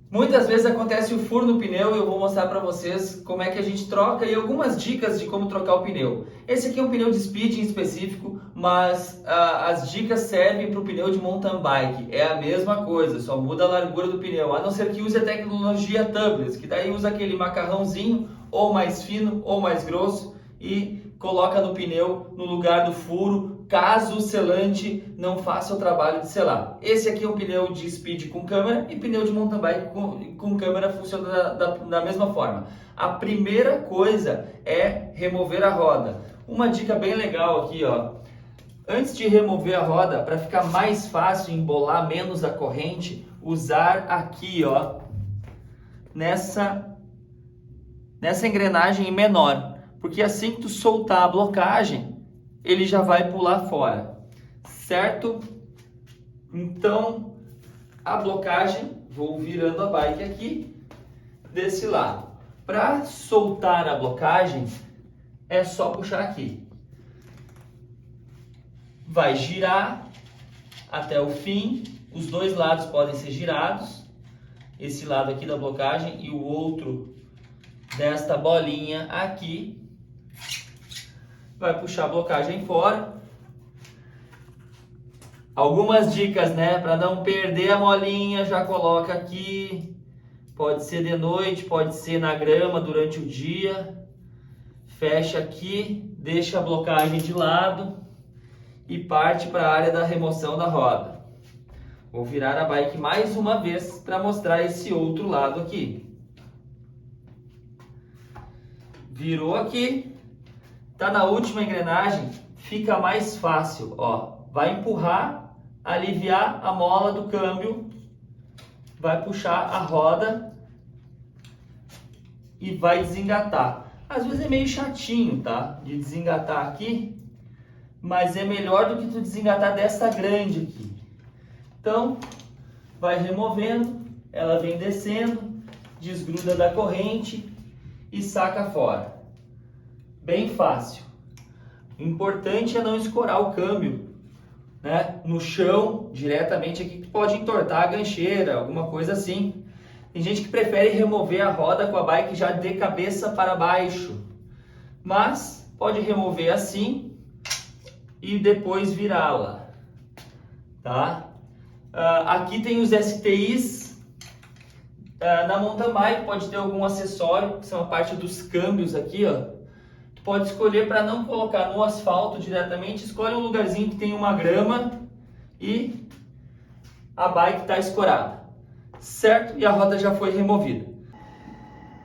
Muitas vezes acontece o furo no pneu e eu vou mostrar para vocês como é que a gente troca e algumas dicas de como trocar o pneu. Esse aqui é um pneu de speed em específico, mas as dicas servem para o pneu de mountain bike. É a mesma coisa, só muda a largura do pneu, a não ser que use a tecnologia tubeless, que daí usa aquele macarrãozinho, ou mais fino ou mais grosso, e coloca no pneu no lugar do furo, caso o selante não faça o trabalho de selar. Esse aqui é um pneu de speed com câmera e pneu de mountain bike com câmera funciona da mesma forma. A primeira coisa é remover a roda. Uma dica bem legal aqui, ó. Antes de remover a roda, para ficar mais fácil embolar menos a corrente, usar aqui, ó, nessa engrenagem menor. Porque assim que tu soltar a blocagem, ele já vai pular fora, certo? Então, a blocagem, vou virando a bike aqui, desse lado. Para soltar a blocagem, é só puxar aqui. Vai girar até o fim, os dois lados podem ser girados, esse lado aqui da blocagem e o outro desta bolinha aqui. Vai puxar a blocagem fora. Algumas dicas, né? Para não perder a molinha, já coloca aqui. Pode ser de noite, pode ser na grama durante o dia. Fecha aqui, deixa a blocagem de lado e parte para a área da remoção da roda. Vou virar a bike mais uma vez para mostrar esse outro lado aqui. Virou aqui. Tá na última engrenagem, fica mais fácil, ó. Vai empurrar, aliviar a mola do câmbio, vai puxar a roda e vai desengatar. Às vezes é meio chatinho, tá? De desengatar aqui, mas é melhor do que tu desengatar dessa grande aqui. Então, vai removendo, ela vem descendo, desgruda da corrente e saca fora. Bem fácil. O importante é não escorar o câmbio, né, no chão, diretamente aqui, que pode entortar a gancheira, alguma coisa assim. Tem gente que prefere remover a roda com a bike já de cabeça para baixo, mas pode remover assim e depois virá-la, tá? Aqui tem os STIs. Na mountain bike pode ter algum acessório, que são a parte dos câmbios aqui, ó. Pode escolher para não colocar no asfalto diretamente, escolhe um lugarzinho que tem uma grama e a bike está escorada, certo? E a roda já foi removida.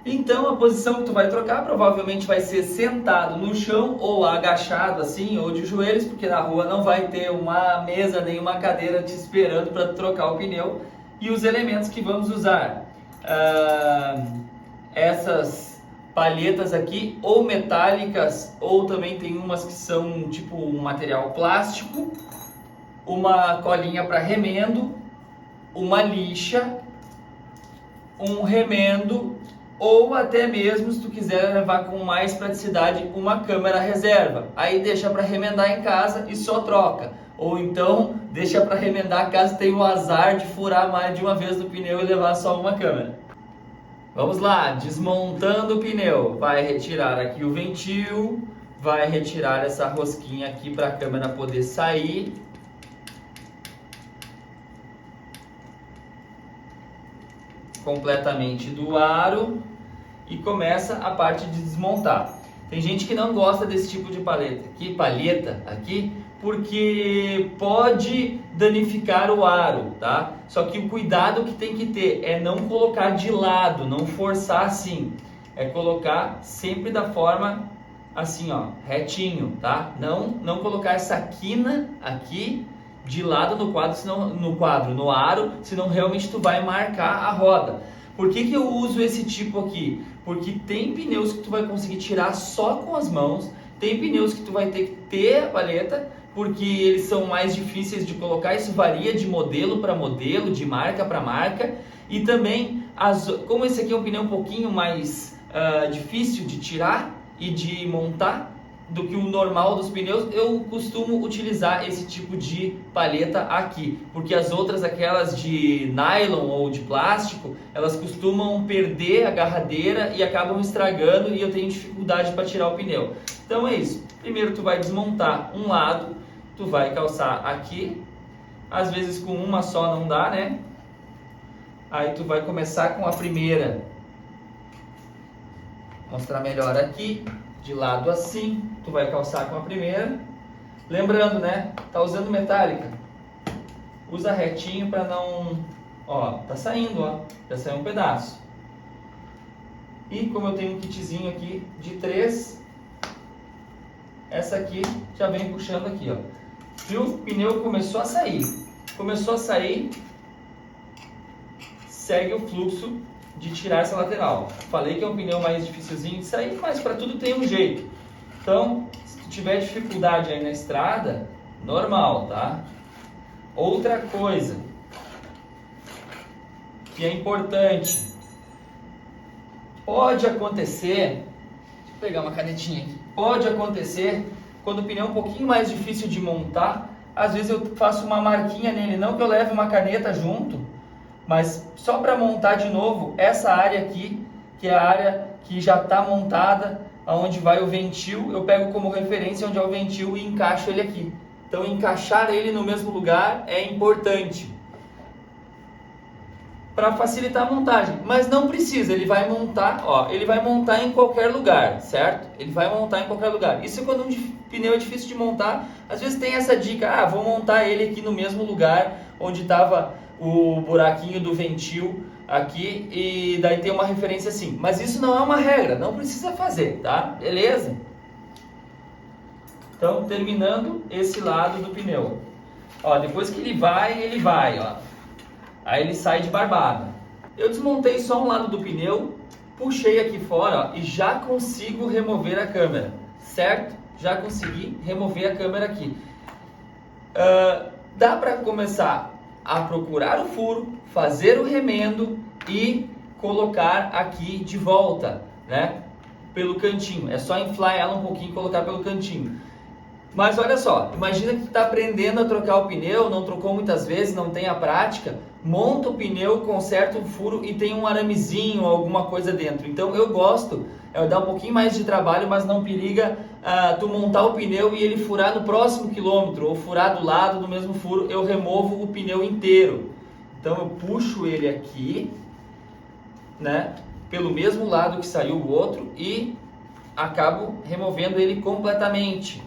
Então a posição que tu vai trocar provavelmente vai ser sentado no chão ou agachado assim, ou de joelhos, porque na rua não vai ter uma mesa nem uma cadeira te esperando para trocar o pneu. E os elementos que vamos usar, essas palhetas aqui, ou metálicas, ou também tem umas que são tipo um material plástico, uma colinha para remendo, uma lixa, um remendo, ou até mesmo, se tu quiser levar com mais praticidade, uma câmera reserva. Aí deixa para remendar em casa e só troca. Ou então deixa para remendar caso tenha o azar de furar mais de uma vez no pneu e levar só uma câmera. Vamos lá, desmontando o pneu, vai retirar aqui o ventil, vai retirar essa rosquinha aqui para a câmera poder sair. Completamente do aro e começa a parte de desmontar. Tem gente que não gosta desse tipo de palheta aqui, porque pode danificar o aro, tá? Só que o cuidado que tem que ter é não colocar de lado, não forçar assim. É colocar sempre da forma assim, ó, retinho, tá? Não colocar essa quina aqui de lado no quadro, no aro, senão realmente tu vai marcar a roda. Por que eu uso esse tipo aqui? Porque tem pneus que tu vai conseguir tirar só com as mãos, tem pneus que tu vai ter que ter a palheta, porque eles são mais difíceis de colocar, isso varia de modelo para modelo, de marca para marca, e também, como esse aqui é um pneu um pouquinho mais difícil de tirar e de montar, do que o normal dos pneus, eu costumo utilizar esse tipo de palheta aqui, porque as outras, aquelas de nylon ou de plástico, elas costumam perder a agarradeira e acabam estragando e eu tenho dificuldade para tirar o pneu. Então é isso, primeiro tu vai desmontar um lado, tu vai calçar aqui, às vezes com uma só não dá, né? Aí tu vai começar com a primeira, mostrar melhor aqui, de lado assim, tu vai calçar com a primeira. Lembrando, né, tá usando metálica, usa retinho para não, ó, tá saindo, ó, já saiu um pedaço. E como eu tenho um kitzinho aqui de 3, essa aqui já vem puxando aqui, ó. Viu? O pneu começou a sair, segue o fluxo de tirar essa lateral. Falei que é um pneu mais dificilzinho de sair, mas para tudo tem um jeito. Então, se tu tiver dificuldade aí na estrada, normal, tá? Outra coisa que é importante, pode acontecer, deixa eu pegar uma canetinha aqui, pode acontecer quando o pneu é um pouquinho mais difícil de montar, às vezes eu faço uma marquinha nele, não que eu leve uma caneta junto, mas só para montar de novo essa área aqui, que é a área que já está montada, aonde vai o ventil, eu pego como referência onde é o ventil e encaixo ele aqui. Então encaixar ele no mesmo lugar é importante para facilitar a montagem, mas não precisa, ele vai montar, ó, ele vai montar em qualquer lugar, certo? Ele vai montar em qualquer lugar. Isso é quando um pneu é difícil de montar, às vezes tem essa dica, vou montar ele aqui no mesmo lugar onde estava o buraquinho do ventil aqui, e daí tem uma referência assim, mas isso não é uma regra, não precisa fazer, tá? Beleza? Então, terminando esse lado do pneu, ó, depois que ele vai, ó, aí ele sai de barbada. Eu desmontei só um lado do pneu, puxei aqui fora, ó, e já consigo remover a câmera, certo? Já consegui remover a câmera aqui. Dá para começar a procurar o furo, fazer o remendo e colocar aqui de volta, né? Pelo cantinho. É só inflar ela um pouquinho e colocar pelo cantinho. Mas olha só, imagina que tu está aprendendo a trocar o pneu, não trocou muitas vezes, não tem a prática, monta o pneu, conserta o furo e tem um aramezinho, alguma coisa dentro. Então eu gosto, dá um pouquinho mais de trabalho, mas não periga tu montar o pneu e ele furar no próximo quilômetro, ou furar do lado do mesmo furo, eu removo o pneu inteiro. Então eu puxo ele aqui, né, pelo mesmo lado que saiu o outro e acabo removendo ele completamente,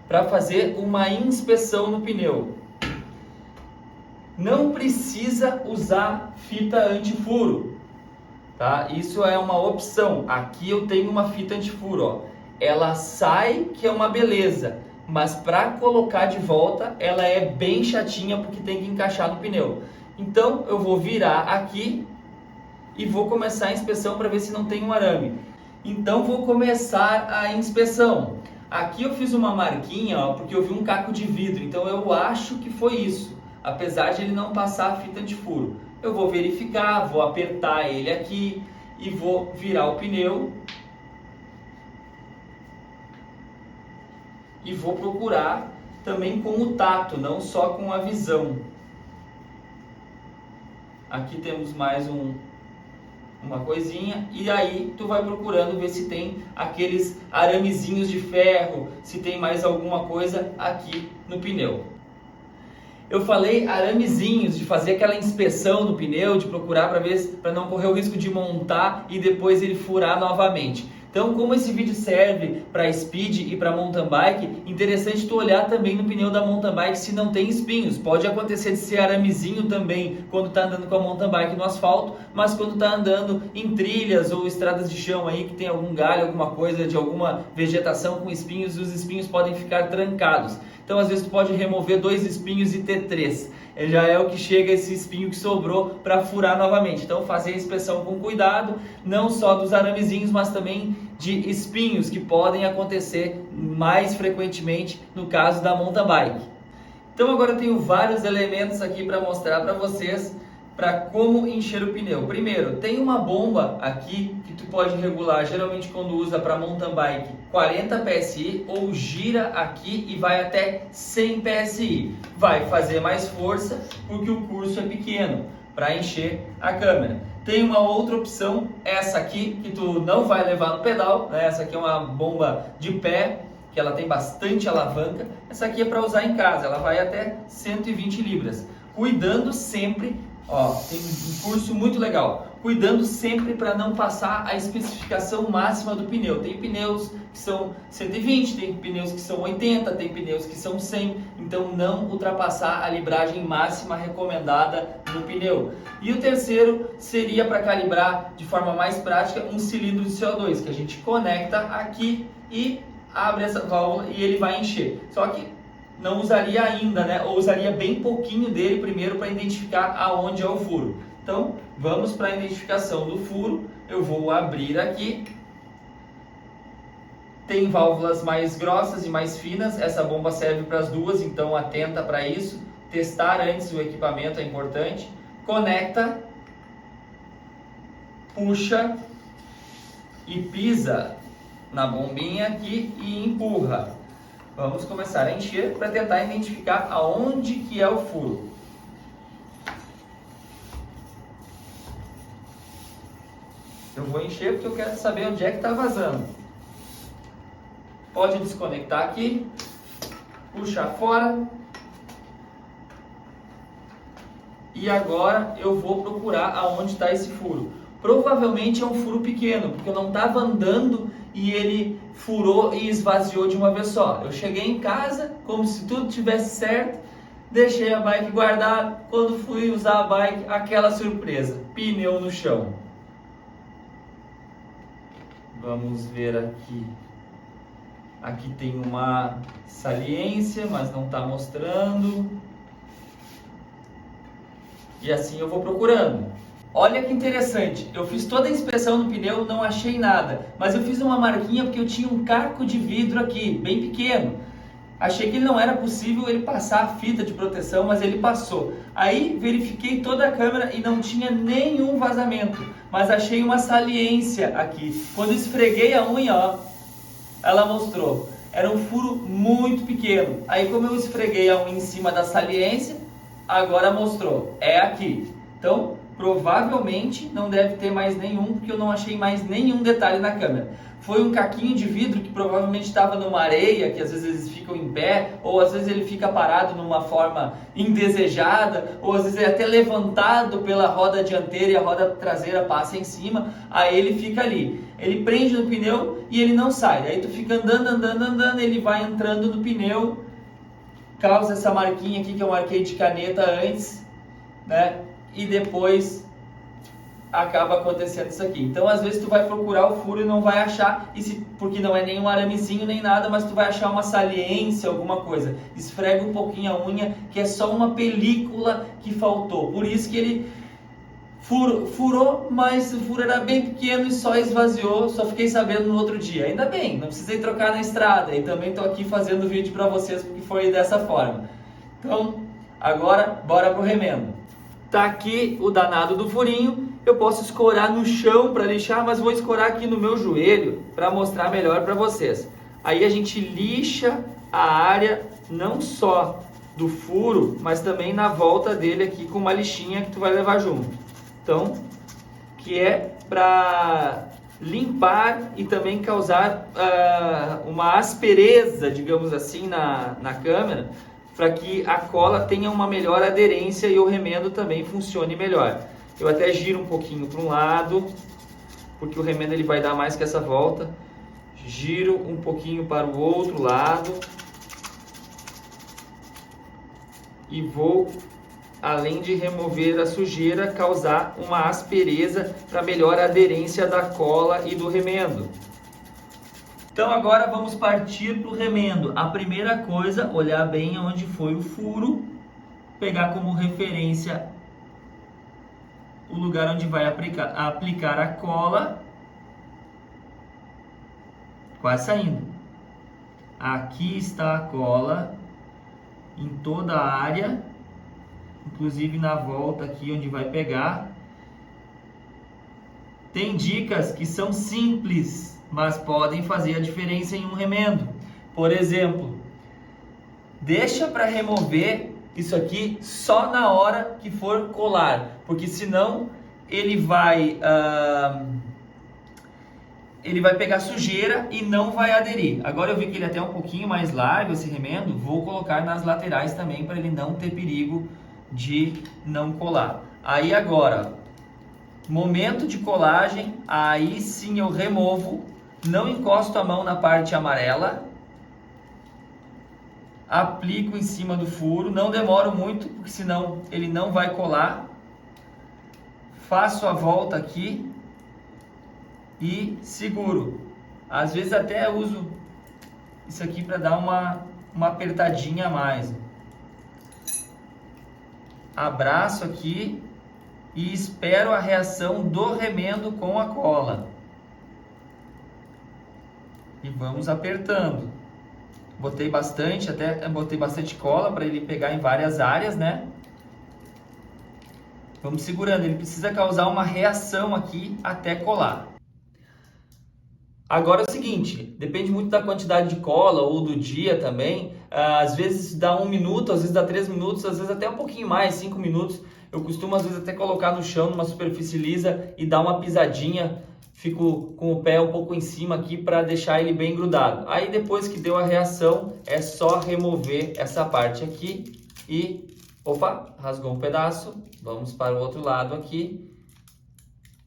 para fazer uma inspeção no pneu. Não precisa usar fita antifuro, tá? Isso é uma opção. Aqui eu tenho uma fita antifuro, ó. Ela sai, que é uma beleza, mas para colocar de volta ela é bem chatinha porque tem que encaixar no pneu. Então eu vou virar aqui e vou começar a inspeção para ver se não tem um arame. Então vou começar a inspeção. Aqui eu fiz uma marquinha, ó, porque eu vi um caco de vidro, então eu acho que foi isso, apesar de ele não passar a fita antifuro. Eu vou verificar, vou apertar ele aqui e vou virar o pneu e vou procurar também com o tato, não só com a visão. Aqui temos mais uma coisinha, e aí tu vai procurando ver se tem aqueles aramezinhos de ferro, se tem mais alguma coisa aqui no pneu. Eu falei aramezinhos, de fazer aquela inspeção no pneu, de procurar para ver, para não correr o risco de montar e depois ele furar novamente. Então, como esse vídeo serve para speed e para mountain bike, interessante tu olhar também no pneu da mountain bike se não tem espinhos. Pode acontecer de ser aramezinho também quando tá andando com a mountain bike no asfalto, mas quando tá andando em trilhas ou estradas de chão aí que tem algum galho, alguma coisa de alguma vegetação com espinhos, os espinhos podem ficar trancados. Então, às vezes tu pode remover 2 espinhos e ter 3. Já é o que chega esse espinho que sobrou para furar novamente. Então, fazer a inspeção com cuidado, não só dos aramezinhos, mas também de espinhos que podem acontecer mais frequentemente no caso da mountain bike. Então, agora eu tenho vários elementos aqui para mostrar para vocês para como encher o pneu. Primeiro, tem uma bomba aqui que tu pode regular, geralmente quando usa para mountain bike, 40 PSI, ou gira aqui e vai até 100 PSI. Vai fazer mais força porque o curso é pequeno para encher a câmera. Tem uma outra opção, essa aqui, que tu não vai levar no pedal, né? Essa aqui é uma bomba de pé, que ela tem bastante alavanca. Essa aqui é para usar em casa, ela vai até 120 libras. Cuidando sempre, ó, tem um curso muito legal, cuidando sempre para não passar a especificação máxima do pneu. Tem pneus que são 120, tem pneus que são 80, tem pneus que são 100, então não ultrapassar a libragem máxima recomendada no pneu. E o terceiro seria para calibrar de forma mais prática um cilindro de CO2, que a gente conecta aqui e abre essa válvula e ele vai encher. Só que não usaria ainda, né? Ou usaria bem pouquinho dele primeiro para identificar aonde é o furo. Então, vamos para a identificação do furo. Eu vou abrir aqui. Tem válvulas mais grossas e mais finas. Essa bomba serve para as duas, então atenta para isso. Testar antes o equipamento é importante. Conecta, puxa e pisa na bombinha aqui e empurra. Vamos começar a encher para tentar identificar aonde que é o furo. Eu vou encher porque eu quero saber onde é que está vazando. Pode desconectar aqui, puxar fora. E agora eu vou procurar aonde está esse furo. Provavelmente é um furo pequeno, porque eu não estava andando e ele furou e esvaziou de uma vez só. Eu cheguei em casa, como se tudo tivesse certo, deixei a bike guardada. Quando fui usar a bike, aquela surpresa, pneu no chão. Vamos ver aqui. Aqui tem uma saliência, mas não está mostrando. E assim eu vou procurando. Olha que interessante, eu fiz toda a inspeção no pneu, não achei nada, mas eu fiz uma marquinha porque eu tinha um caco de vidro aqui, bem pequeno. Achei que não era possível ele passar a fita de proteção, mas ele passou. Aí verifiquei toda a câmera e não tinha nenhum vazamento, mas achei uma saliência aqui. Quando esfreguei a unha, ó, ela mostrou. Era um furo muito pequeno. Aí como eu esfreguei a unha em cima da saliência, agora mostrou. É aqui. Então, provavelmente não deve ter mais nenhum, porque eu não achei mais nenhum detalhe na câmera. Foi um caquinho de vidro que provavelmente estava numa areia, que às vezes eles ficam em pé, ou às vezes ele fica parado numa forma indesejada, ou às vezes é até levantado pela roda dianteira e a roda traseira passa em cima, aí ele fica ali. Ele prende no pneu e ele não sai. Aí tu fica andando, ele vai entrando no pneu, causa essa marquinha aqui que eu marquei de caneta antes, né? E depois acaba acontecendo isso aqui. Então às vezes tu vai procurar o furo e não vai achar, porque não é nenhum aramezinho nem nada, mas tu vai achar uma saliência, alguma coisa. Esfrega um pouquinho a unha, que é só uma película que faltou. Por isso que ele furou, mas o furo era bem pequeno e só esvaziou, só fiquei sabendo no outro dia. Ainda bem, não precisei trocar na estrada e também estou aqui fazendo vídeo para vocês porque foi dessa forma. Então, agora bora pro remendo. Tá aqui o danado do furinho, eu posso escorar no chão para lixar, mas vou escorar aqui no meu joelho para mostrar melhor para vocês. Aí a gente lixa a área não só do furo, mas também na volta dele aqui com uma lixinha que tu vai levar junto. Então, que é para limpar e também causar uma aspereza, digamos assim, na câmera, para que a cola tenha uma melhor aderência e o remendo também funcione melhor. Eu até giro um pouquinho para um lado, porque o remendo ele vai dar mais que essa volta. Giro um pouquinho para o outro lado. E vou, além de remover a sujeira, causar uma aspereza para melhor aderência da cola e do remendo. Então agora vamos partir para o remendo. A primeira coisa, olhar bem onde foi o furo, pegar como referência o lugar onde vai aplicar a cola. Quase saindo. Aqui está a cola em toda a área inclusive na volta aqui onde vai pegar. Tem dicas que são simples, mas podem fazer a diferença em um remendo. Por exemplo, deixa para remover isso aqui só na hora que for colar, porque senão ele vai pegar sujeira e não vai aderir. Agora eu vi que ele é até um pouquinho mais largo esse remendo, vou colocar nas laterais também para ele não ter perigo de não colar. Aí agora, momento de colagem, aí sim eu removo, não encosto a mão na parte amarela, aplico em cima do furo, não demoro muito, porque senão ele não vai colar. Faço a volta aqui e seguro. Às vezes até uso isso aqui para dar uma apertadinha a mais. Abraço aqui e espero a reação do remendo com a cola. E vamos apertando. Botei bastante cola para ele pegar em várias áreas, né? Vamos segurando, ele precisa causar uma reação aqui até colar. Agora é o seguinte, depende muito da quantidade de cola ou do dia também. Às vezes dá 1 minuto, às vezes dá 3 minutos, às vezes até um pouquinho mais, 5 minutos. Eu costumo às vezes até colocar no chão, numa superfície lisa e dar uma pisadinha. Fico com o pé um pouco em cima aqui para deixar ele bem grudado. Aí depois que deu a reação, é só remover essa parte aqui e... Opa, rasgou um pedaço. Vamos para o outro lado aqui.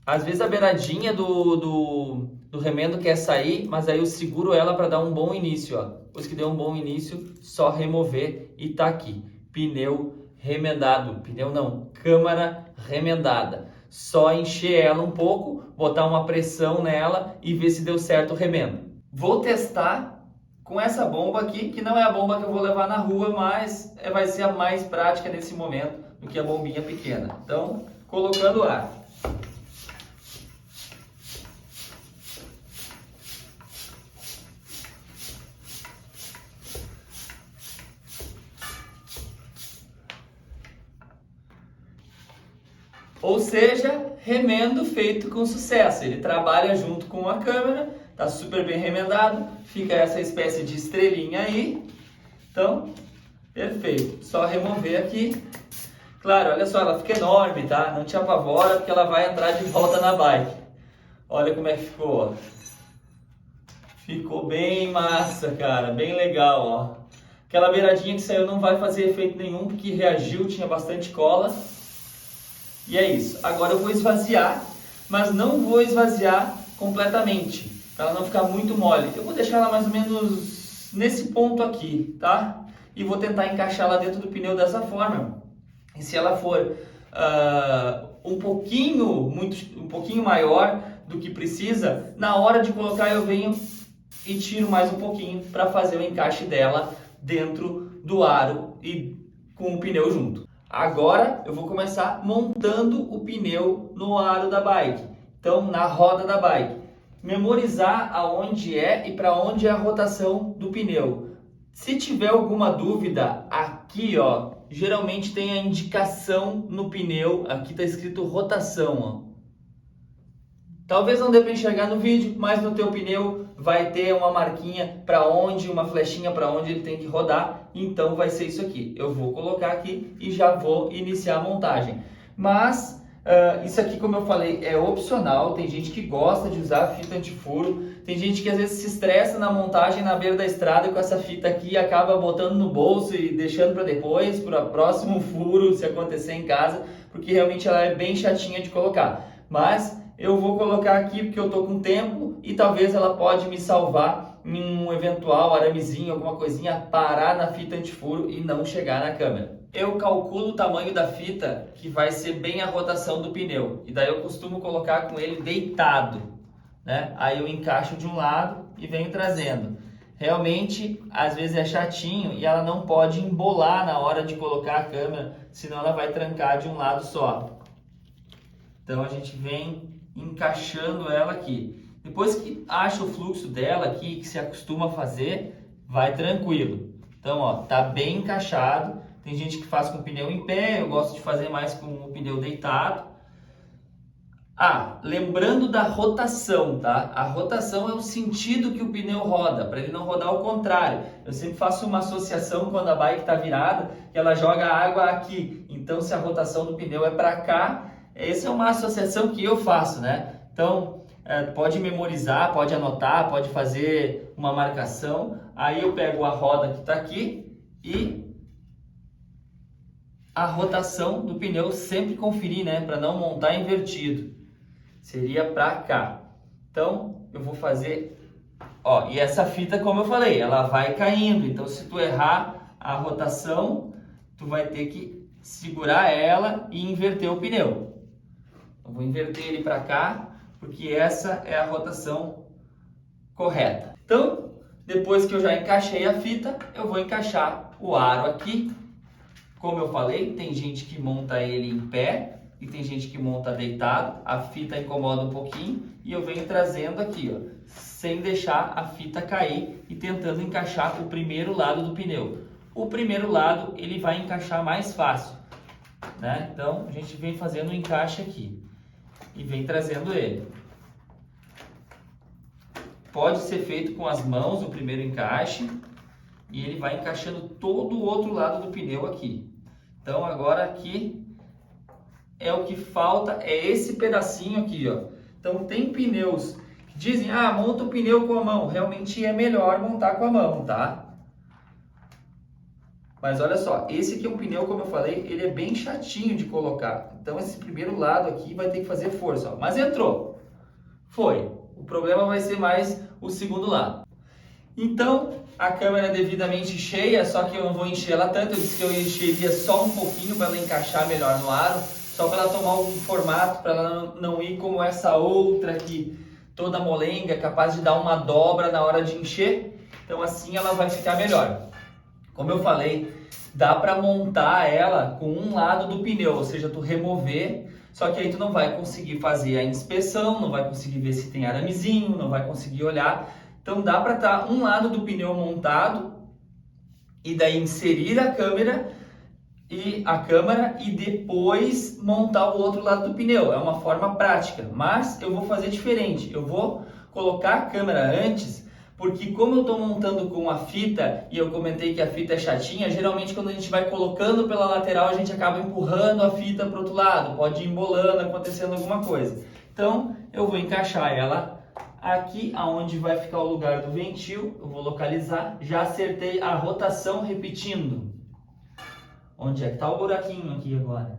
Às vezes a beiradinha do remendo quer sair, mas aí eu seguro ela para dar um bom início, ó. Depois que deu um bom início, só remover e tá aqui. Pneu remendado. Pneu não, câmara remendada. Só encher ela um pouco, botar uma pressão nela e ver se deu certo o remendo. Vou testar com essa bomba aqui, que não é a bomba que eu vou levar na rua, mas vai ser a mais prática nesse momento do que a bombinha pequena. Então, colocando ar. Ou seja, remendo feito com sucesso. Ele trabalha junto com a câmera, tá super bem remendado, fica essa espécie de estrelinha aí. Então, perfeito. Só remover aqui. Claro, olha só, ela fica enorme, tá? Não te apavora, porque ela vai entrar de volta na bike. Olha como é que ficou, ó. Ficou bem massa, cara, bem legal, ó. Aquela beiradinha que saiu não vai fazer efeito nenhum, porque reagiu, tinha bastante cola. E é isso. Agora eu vou esvaziar, mas não vou esvaziar completamente, para ela não ficar muito mole. Eu vou deixar ela mais ou menos nesse ponto aqui, tá? E vou tentar encaixar ela dentro do pneu dessa forma. E se ela for um pouquinho maior do que precisa, na hora de colocar eu venho e tiro mais um pouquinho para fazer o encaixe dela dentro do aro e com o pneu junto. Agora eu vou começar montando o pneu no aro da bike, então na roda da bike. Memorizar aonde é e para onde é a rotação do pneu. Se tiver alguma dúvida, aqui ó, geralmente tem a indicação no pneu, aqui está escrito rotação, ó. Talvez não dê para enxergar no vídeo, mas no teu pneu vai ter uma marquinha para onde, uma flechinha para onde ele tem que rodar. Então vai ser isso aqui. Eu vou colocar aqui e já vou iniciar a montagem. Mas isso aqui, como eu falei, é opcional. Tem gente que gosta de usar fita antifuro. Tem gente que às vezes se estressa na montagem na beira da estrada com essa fita aqui e acaba botando no bolso e deixando para depois, para o próximo furo, se acontecer em casa, porque realmente ela é bem chatinha de colocar. Mas eu vou colocar aqui porque eu estou com tempo e talvez ela pode me salvar em um eventual aramezinho, alguma coisinha, parar na fita antifuro e não chegar na câmera. Eu calculo o tamanho da fita que vai ser bem a rotação do pneu e daí eu costumo colocar com ele deitado, né? Aí eu encaixo de um lado e venho trazendo. Realmente, às vezes é chatinho e ela não pode embolar na hora de colocar a câmera, senão ela vai trancar de um lado só. Então a gente vem encaixando ela aqui. Depois que acha o fluxo dela aqui, que se acostuma a fazer, vai tranquilo. Então, ó, tá bem encaixado. Tem gente que faz com o pneu em pé, eu gosto de fazer mais com o pneu deitado. Lembrando da rotação, tá? A rotação é o sentido que o pneu roda, para ele não rodar ao contrário. Eu sempre faço uma associação quando a bike está virada, que ela joga a água aqui. Então, se a rotação do pneu é para cá, essa é uma associação que eu faço, né? Então, pode memorizar, pode anotar, pode fazer uma marcação. Aí eu pego a roda que está aqui e a rotação do pneu sempre conferir, né? Para não montar invertido. Seria para cá. Então, eu vou fazer, e essa fita, como eu falei, ela vai caindo. Então, se tu errar a rotação, tu vai ter que segurar ela e inverter o pneu. Eu vou inverter ele para cá, porque essa é a rotação correta. Então, depois que eu já encaixei a fita, eu vou encaixar o aro aqui. Como eu falei, tem gente que monta ele em pé, e tem gente que monta deitado, a fita incomoda um pouquinho e eu venho trazendo aqui, sem deixar a fita cair e tentando encaixar o primeiro lado do pneu. O primeiro lado ele vai encaixar mais fácil, né? Então a gente vem fazendo o encaixe aqui e vem trazendo ele. Pode ser feito com as mãos o primeiro encaixe e ele vai encaixando todo o outro lado do pneu aqui. Então agora aqui é o que falta, é esse pedacinho aqui, Então tem pneus que dizem, monta o pneu com a mão. Realmente é melhor montar com a mão, tá? Mas olha só, esse aqui é um pneu, como eu falei, ele é bem chatinho de colocar. Então esse primeiro lado aqui vai ter que fazer força, Mas entrou. Foi. O problema vai ser mais o segundo lado. Então, a câmera é devidamente cheia, só que eu não vou encher ela tanto. Eu disse que eu encheria só um pouquinho para ela encaixar melhor no aro. Só para ela tomar um formato, para ela não ir como essa outra aqui, toda molenga, capaz de dar uma dobra na hora de encher. Então assim ela vai ficar melhor. Como eu falei, dá para montar ela com um lado do pneu, ou seja, tu remover, só que aí tu não vai conseguir fazer a inspeção, não vai conseguir ver se tem aramezinho, não vai conseguir olhar. Então dá para estar um lado do pneu montado e daí inserir a câmera e depois montar o outro lado do pneu. É uma forma prática, mas eu vou fazer diferente. Eu vou colocar a câmera antes, porque como eu estou montando com a fita e eu comentei que a fita é chatinha, geralmente quando a gente vai colocando pela lateral a gente acaba empurrando a fita para o outro lado, pode ir embolando, acontecendo alguma coisa. Então eu vou encaixar ela aqui aonde vai ficar o lugar do ventil, eu vou localizar, já acertei a rotação repetindo. Onde é que está o buraquinho aqui agora?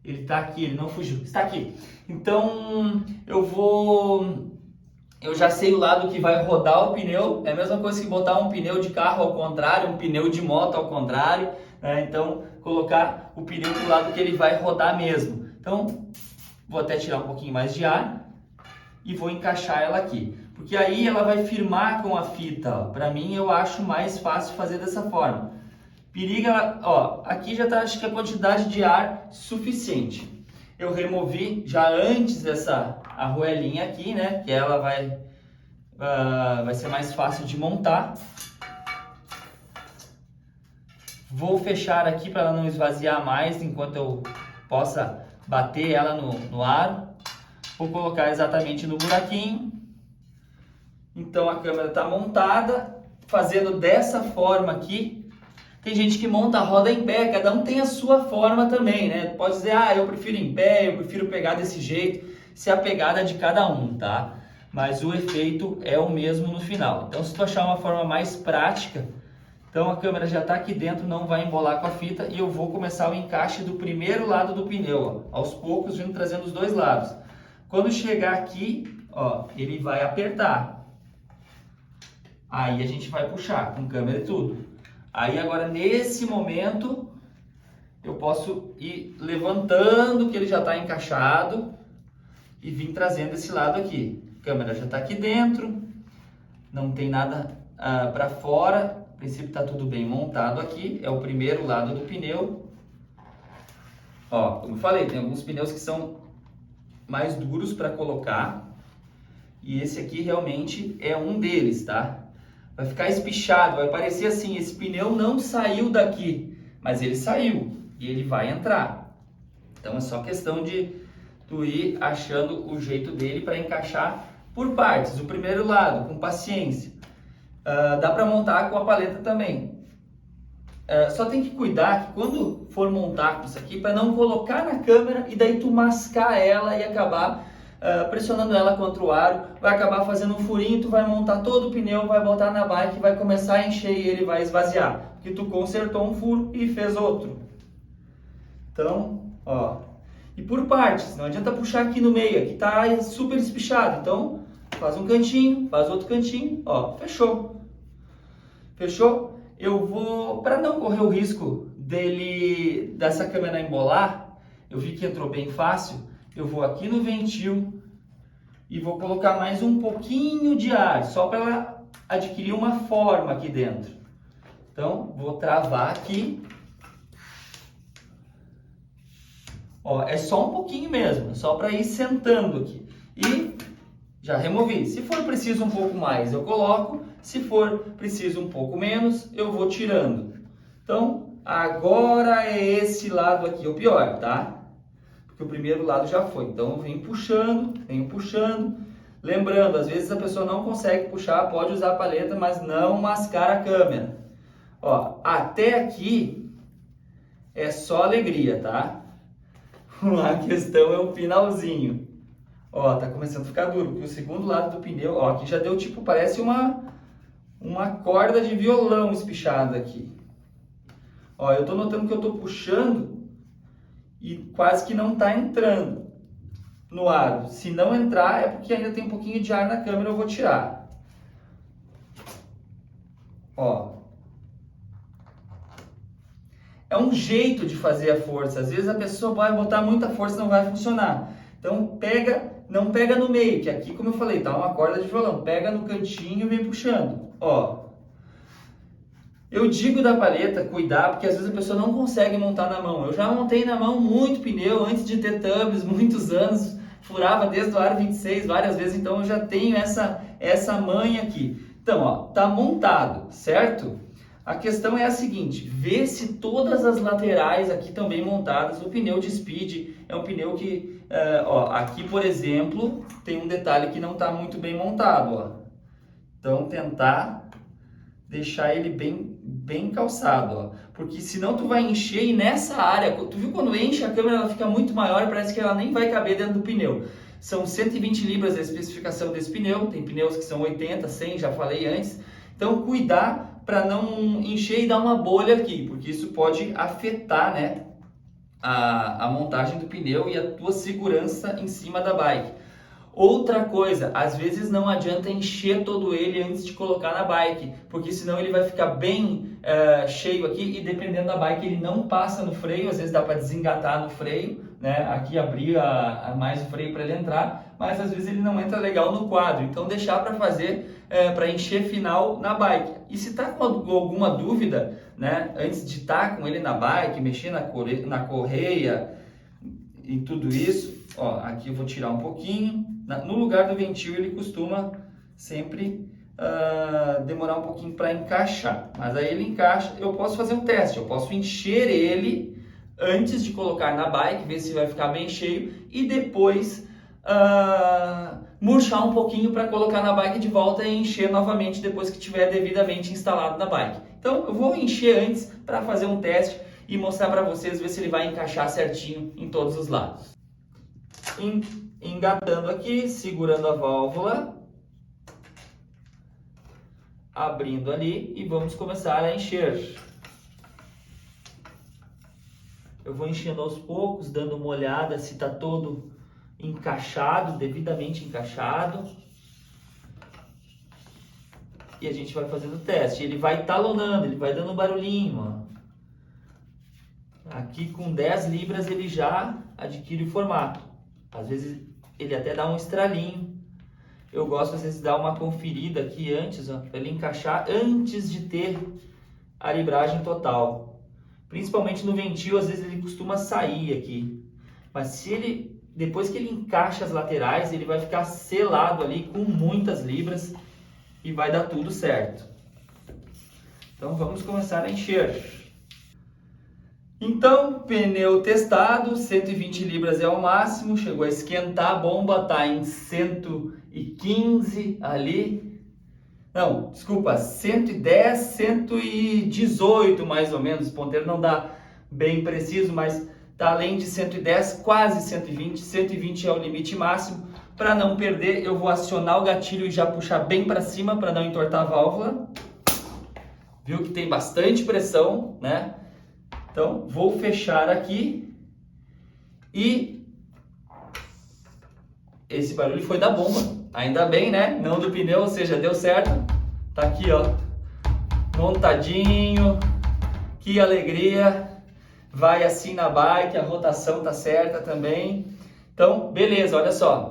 Ele está aqui, ele não fugiu, está aqui. Então eu já sei o lado que vai rodar o pneu. É a mesma coisa que botar um pneu de carro ao contrário, um pneu de moto ao contrário, né? Então colocar o pneu do lado que ele vai rodar mesmo. Então vou até tirar um pouquinho mais de ar e vou encaixar ela aqui, porque aí ela vai firmar com a fita. Para mim eu acho mais fácil fazer dessa forma. Periga, aqui já está, acho que a quantidade de ar suficiente. Eu removi já antes essa arruelinha aqui, né? Que ela vai ser mais fácil de montar. Vou fechar aqui para ela não esvaziar mais enquanto eu possa bater ela no aro. Vou colocar exatamente no buraquinho. Então a câmera está montada, fazendo dessa forma aqui. Tem gente que monta a roda em pé, cada um tem a sua forma também, né? Pode dizer, eu prefiro em pé, eu prefiro pegar desse jeito. Isso é a pegada de cada um, tá? Mas o efeito é o mesmo no final. Então, se tu achar uma forma mais prática, então a câmera já está aqui dentro, não vai embolar com a fita e eu vou começar o encaixe do primeiro lado do pneu, aos poucos vindo trazendo os dois lados. Quando chegar aqui, ele vai apertar. Aí a gente vai puxar com câmera e tudo. Aí agora nesse momento eu posso ir levantando que ele já está encaixado e vir trazendo esse lado aqui. A câmera já está aqui dentro, não tem nada para fora, a princípio está tudo bem montado aqui, é o primeiro lado do pneu. Como eu falei, tem alguns pneus que são mais duros para colocar e esse aqui realmente é um deles, tá? Vai ficar espichado, vai parecer assim, esse pneu não saiu daqui, mas ele saiu e ele vai entrar. Então é só questão de tu ir achando o jeito dele para encaixar por partes. O primeiro lado, com paciência. Dá para montar com a paleta também. Só tem que cuidar que quando for montar com isso aqui, para não colocar na câmera e daí tu mascar ela e acabar pressionando ela contra o aro, vai acabar fazendo um furinho, tu vai montar todo o pneu, vai botar na bike, vai começar a encher e ele vai esvaziar, porque tu consertou um furo e fez outro. Então, ó, e por partes, não adianta puxar aqui no meio, aqui tá super espichado, então faz um cantinho, faz outro cantinho, ó, fechou. Fechou? Eu vou, para não correr o risco dessa câmera embolar, eu vi que entrou bem fácil, eu vou aqui no ventil e vou colocar mais um pouquinho de ar, só para ela adquirir uma forma aqui dentro. Então, vou travar aqui. Ó, é só um pouquinho mesmo, só para ir sentando aqui. E já removi. Se for preciso um pouco mais, eu coloco. Se for preciso um pouco menos, eu vou tirando. Então, agora é esse lado aqui o pior, tá? Porque o primeiro lado já foi. Então, eu venho puxando. Lembrando, às vezes a pessoa não consegue puxar, pode usar a paleta, mas não mascar a câmera. Ó, até aqui é só alegria, tá? A questão é o finalzinho. Ó, tá começando a ficar duro, porque o segundo lado do pneu, ó, aqui já deu tipo, parece uma corda de violão espichada aqui. Ó, eu tô notando que eu tô puxando e quase que não tá entrando no aro. Se não entrar, é porque ainda tem um pouquinho de ar na câmera, eu vou tirar. Ó. É um jeito de fazer a força. Às vezes a pessoa vai botar muita força e não vai funcionar. Então não pega no meio, que aqui, como eu falei, tá uma corda de violão. Pega no cantinho e vem puxando. Ó. Eu digo da paleta cuidar, porque às vezes a pessoa não consegue montar na mão. Eu já montei na mão muito pneu antes de ter tubs, muitos anos. Furava desde o aro 26 várias vezes, então eu já tenho essa manha aqui. Então, ó, tá montado, certo? A questão é a seguinte, vê se todas as laterais aqui estão bem montadas. O pneu de speed é um pneu que, ó, aqui por exemplo, tem um detalhe que não está muito bem montado, ó. Então tentar deixar ele bem calçado, ó. Porque senão tu vai encher e nessa área, tu viu quando enche a câmera ela fica muito maior e parece que ela nem vai caber dentro do pneu. São 120 libras a especificação desse pneu, tem pneus que são 80, 100, já falei antes. Então cuidar para não encher e dar uma bolha aqui, porque isso pode afetar, né, a montagem do pneu e a tua segurança em cima da bike. Outra coisa, às vezes não adianta encher todo ele antes de colocar na bike, porque senão ele vai ficar bem cheio aqui e dependendo da bike ele não passa no freio, às vezes dá para desengatar no freio, né? Aqui abrir mais o freio para ele entrar, mas às vezes ele não entra legal no quadro, então deixar para fazer, para encher final na bike. E se tá com alguma dúvida, né, antes de estar com ele na bike, mexer na correia e tudo isso, ó, aqui eu vou tirar um pouquinho. No lugar do ventil ele costuma sempre demorar um pouquinho para encaixar, mas aí ele encaixa. Eu posso fazer um teste, eu posso encher ele antes de colocar na bike, ver se vai ficar bem cheio e depois murchar um pouquinho para colocar na bike de volta e encher novamente depois que estiver devidamente instalado na bike. Então eu vou encher antes para fazer um teste e mostrar para vocês, ver se ele vai encaixar certinho em todos os lados. Engatando aqui, segurando a válvula, abrindo ali e vamos começar a encher. Eu vou enchendo aos poucos, dando uma olhada se está todo encaixado, devidamente encaixado. E a gente vai fazendo o teste. Ele vai talonando, ele vai dando um barulhinho, ó. Aqui com 10 libras ele já adquire o formato. Às vezes ele até dá um estralinho. Eu gosto às vezes de dar uma conferida aqui antes, ó, para ele encaixar antes de ter a libragem total. Principalmente no ventil, às vezes ele costuma sair aqui. Mas se ele, depois que ele encaixa as laterais, ele vai ficar selado ali com muitas libras e vai dar tudo certo. Então vamos começar a encher. Então, pneu testado, 120 libras é o máximo, chegou a esquentar, a bomba tá em 115 ali. Não, desculpa, 110, 118 mais ou menos, o ponteiro não dá bem preciso, mas tá além de 110, quase 120, 120 é o limite máximo. Para não perder, eu vou acionar o gatilho e já puxar bem para cima para não entortar a válvula. Viu que tem bastante pressão, né? Então, vou fechar aqui e esse barulho foi da bomba. Ainda bem, né? Não do pneu, ou seja, deu certo. Tá aqui, ó, montadinho. Que alegria. Vai assim na bike, a rotação tá certa também. Então, beleza, olha só.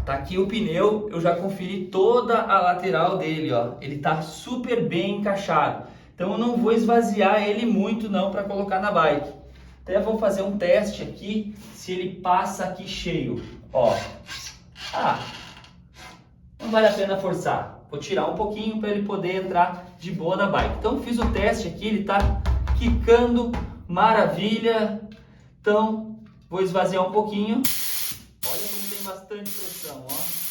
Tá aqui o pneu, eu já conferi toda a lateral dele, ó. Ele tá super bem encaixado. Então eu não vou esvaziar ele muito não para colocar na bike. Até vou fazer um teste aqui, se ele passa aqui cheio. Ó, não vale a pena forçar. Vou tirar um pouquinho para ele poder entrar de boa na bike. Então fiz o teste aqui, ele tá quicando, maravilha. Então vou esvaziar um pouquinho. Olha como tem bastante pressão, ó.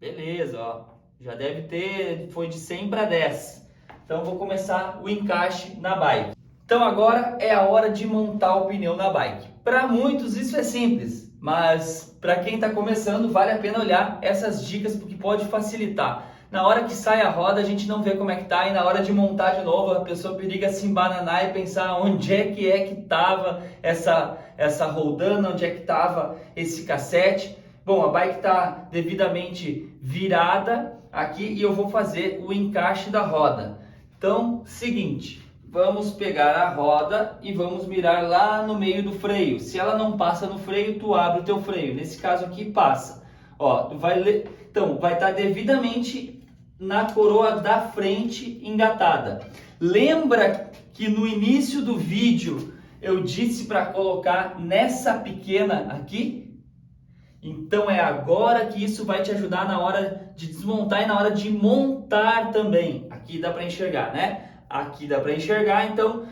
Beleza, ó, já deve ter, foi de 100 para 10. Então vou começar o encaixe na bike. Então agora é a hora de montar o pneu na bike. Para muitos isso é simples, mas para quem está começando vale a pena olhar essas dicas porque pode facilitar. Na hora que sai a roda a gente não vê como é que tá e na hora de montar de novo a pessoa periga se embananar e pensar onde é que estava essa roldana, onde é que estava esse cassete. Bom, a bike está devidamente virada aqui e eu vou fazer o encaixe da roda. Então, seguinte, vamos pegar a roda e vamos mirar lá no meio do freio. Se ela não passa no freio, tu abre o teu freio. Nesse caso aqui, passa. Ó, então, vai estar devidamente na coroa da frente engatada. Lembra que no início do vídeo eu disse para colocar nessa pequena aqui? Então é agora que isso vai te ajudar na hora de desmontar e na hora de montar também. Aqui dá para enxergar, né? Aqui dá para enxergar, então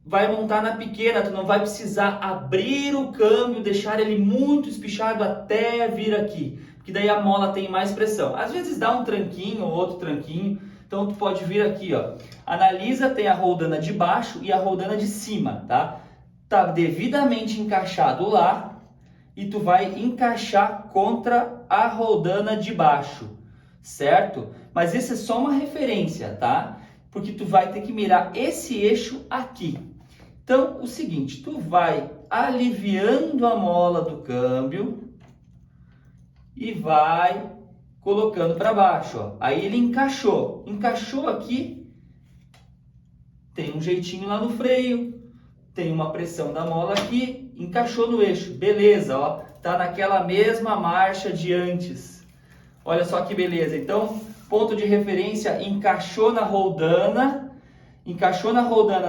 vai montar na pequena, tu não vai precisar abrir o câmbio, deixar ele muito espichado até vir aqui, porque daí a mola tem mais pressão. Às vezes dá um tranquinho ou outro tranquinho, então tu pode vir aqui, ó. Analisa, tem a roldana de baixo e a roldana de cima, tá? Tá devidamente encaixado lá. E tu vai encaixar contra a roldana de baixo, certo? Mas isso é só uma referência, tá? Porque tu vai ter que mirar esse eixo aqui. Então, o seguinte, tu vai aliviando a mola do câmbio e vai colocando para baixo, ó. Aí ele encaixou aqui, tem um jeitinho lá no freio, tem uma pressão da mola aqui, encaixou no eixo, beleza, ó, tá naquela mesma marcha de antes. Olha só que beleza. Então, ponto de referência, encaixou na roldana,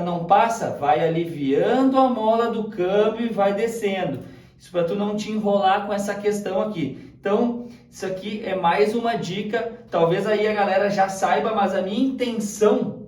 não passa, vai aliviando a mola do câmbio e vai descendo. Isso para tu não te enrolar com essa questão aqui. Então, isso aqui é mais uma dica, talvez aí a galera já saiba, mas a minha intenção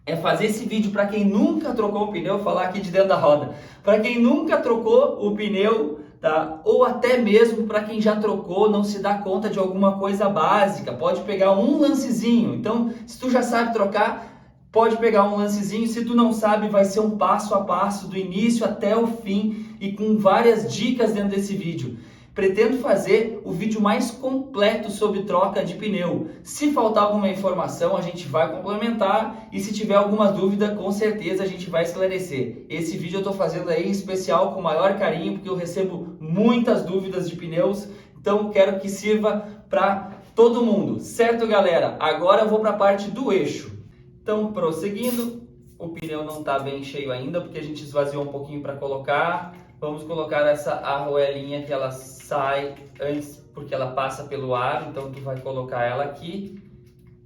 é fazer esse vídeo para quem nunca trocou o pneu, falar aqui de dentro da roda. Para quem nunca trocou o pneu, tá? Ou até mesmo para quem já trocou, não se dá conta de alguma coisa básica, pode pegar um lancezinho. Então, se tu já sabe trocar, pode pegar um lancezinho. Se tu não sabe, vai ser um passo a passo, do início até o fim e com várias dicas dentro desse vídeo. Pretendo fazer o vídeo mais completo sobre troca de pneu. Se faltar alguma informação, a gente vai complementar e se tiver alguma dúvida, com certeza a gente vai esclarecer. Esse vídeo eu estou fazendo aí em especial com o maior carinho, porque eu recebo muitas dúvidas de pneus, então quero que sirva para todo mundo, certo, galera? Agora eu vou para a parte do eixo. Então, prosseguindo, o pneu não está bem cheio ainda, porque a gente esvaziou um pouquinho para colocar. Vamos colocar essa arruelinha que ela sai antes, porque ela passa pelo ar, então tu vai colocar ela aqui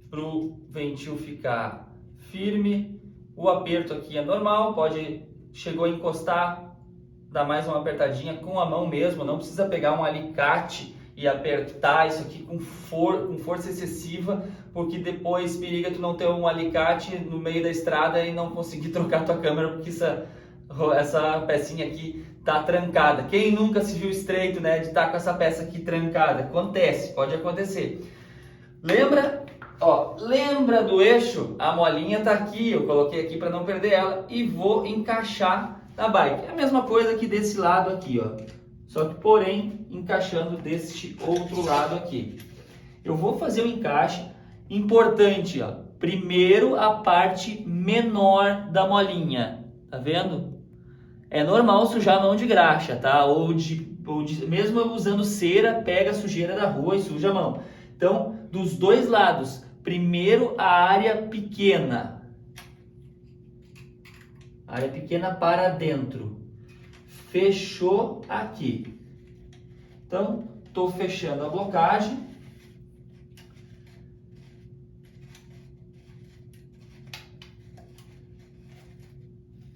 para o ventil ficar firme. O aperto aqui é normal, chegou a encostar, dá mais uma apertadinha com a mão mesmo, não precisa pegar um alicate e apertar isso aqui com força excessiva, porque depois periga tu não ter um alicate no meio da estrada e não conseguir trocar tua câmera, porque essa pecinha aqui tá trancada. Quem nunca se viu estreito, né, de estar com essa peça aqui trancada? Acontece, pode acontecer. Lembra? Ó, lembra do eixo? A molinha tá aqui, eu coloquei aqui para não perder ela e vou encaixar na bike. É a mesma coisa aqui desse lado aqui, ó. Só que, porém, encaixando deste outro lado aqui. Eu vou fazer o encaixe. Importante, ó. Primeiro a parte menor da molinha. Tá vendo? É normal sujar a mão de graxa, tá? Mesmo usando cera, pega a sujeira da rua e suja a mão. Então, dos dois lados. Primeiro a área pequena. Área pequena para dentro. Fechou aqui. Então, estou fechando a blocagem.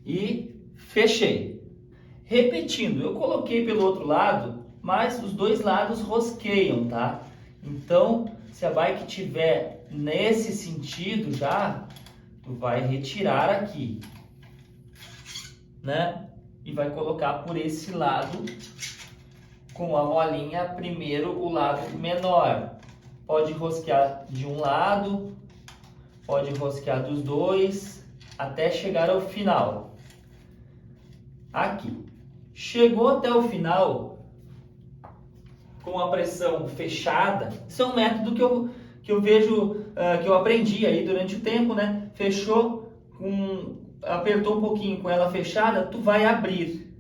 E fechei. Repetindo, eu coloquei pelo outro lado, mas os dois lados rosqueiam, tá? Então, se a bike tiver nesse sentido já, tu vai retirar aqui, né? E vai colocar por esse lado com a molinha, primeiro o lado menor. Pode rosquear de um lado, pode rosquear dos dois, até chegar ao final. Aqui. Chegou até o final com a pressão fechada. Isso é um método que eu vejo, que eu aprendi aí durante o tempo, né? Fechou, apertou um pouquinho com ela fechada, tu vai abrir.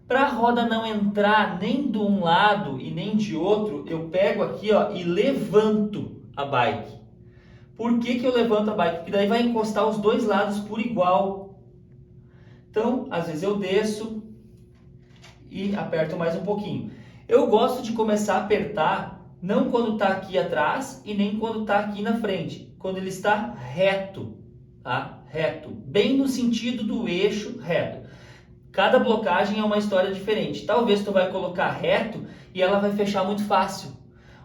Para a roda não entrar nem de um lado e nem de outro, eu pego aqui, ó, e levanto a bike. Por que eu levanto a bike? Porque daí vai encostar os dois lados por igual. Então, às vezes eu desço e aperto mais um pouquinho. Eu gosto de começar a apertar não quando está aqui atrás e nem quando está aqui na frente. Quando ele está reto, tá? Reto, bem no sentido do eixo reto. Cada blocagem é uma história diferente. Talvez tu vai colocar reto e ela vai fechar muito fácil.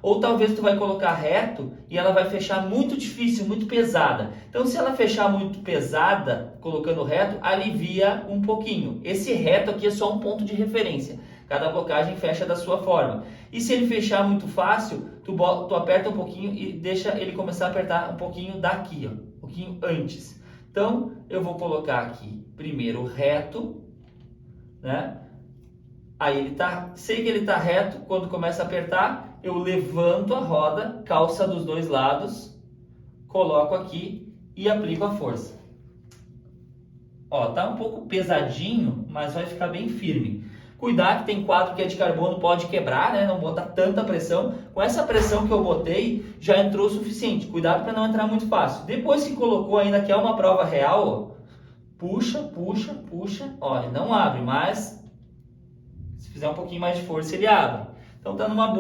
Ou talvez tu vai colocar reto e ela vai fechar muito difícil, muito pesada. Então, se ela fechar muito pesada, colocando reto, alivia um pouquinho. Esse reto aqui é só um ponto de referência. Cada blocagem fecha da sua forma. E se ele fechar muito fácil, tu aperta um pouquinho e deixa ele começar a apertar um pouquinho daqui, ó, um pouquinho antes. Então, eu vou colocar aqui primeiro reto, né? Aí sei que ele tá reto, quando começa a apertar, eu levanto a roda, calça dos dois lados, coloco aqui e aplico a força. Ó, tá um pouco pesadinho, mas vai ficar bem firme. Cuidar que tem quadro que é de carbono, pode quebrar, né? Não botar tanta pressão. Com essa pressão que eu botei, já entrou o suficiente. Cuidado para não entrar muito fácil. Depois que colocou ainda, que é uma prova real, ó, puxa, puxa, puxa. Ó, ele não abre, mas se fizer um pouquinho mais de força, ele abre. Então tá numa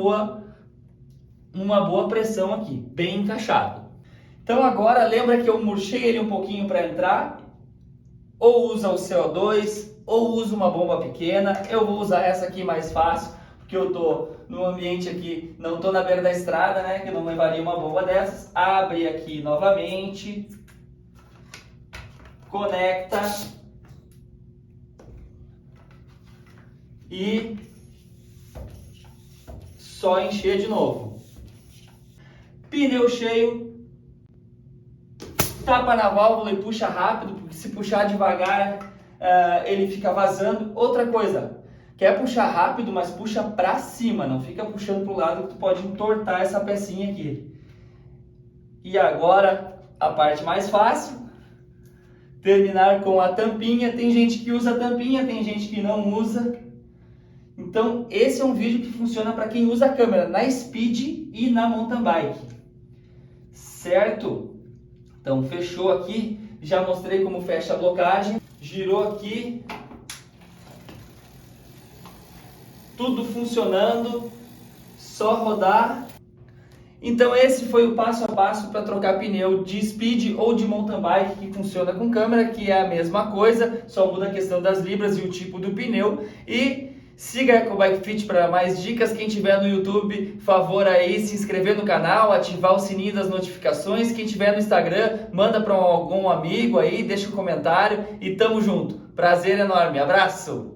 boa pressão aqui, bem encaixado. Então agora lembra que eu murchei ele um pouquinho para entrar. Ou usa o CO2, ou usa uma bomba pequena. Eu vou usar essa aqui mais fácil, porque eu tô no ambiente aqui, não tô na beira da estrada, né, que eu não levaria uma bomba dessas. Abre aqui novamente, conecta e só encher de novo. Pneu cheio. Tapa na válvula e puxa rápido, porque se puxar devagar, ele fica vazando. Outra coisa, quer puxar rápido, mas puxa para cima, não fica puxando para o lado, que tu pode entortar essa pecinha aqui. E agora, a parte mais fácil, terminar com a tampinha. Tem gente que usa a tampinha, tem gente que não usa. Então, esse é um vídeo que funciona para quem usa a câmera na Speed e na mountain bike. Certo? Então, fechou aqui, já mostrei como fecha a blocagem, girou aqui, tudo funcionando, só rodar. Então, esse foi o passo a passo para trocar pneu de speed ou de mountain bike que funciona com câmera, que é a mesma coisa, só muda a questão das libras e o tipo do pneu. E Siga a EcoBike Fit para mais dicas. Quem tiver no YouTube, favor aí se inscrever no canal, ativar o sininho das notificações. Quem tiver no Instagram, manda para algum amigo aí, deixa um comentário e tamo junto. Prazer enorme. Abraço!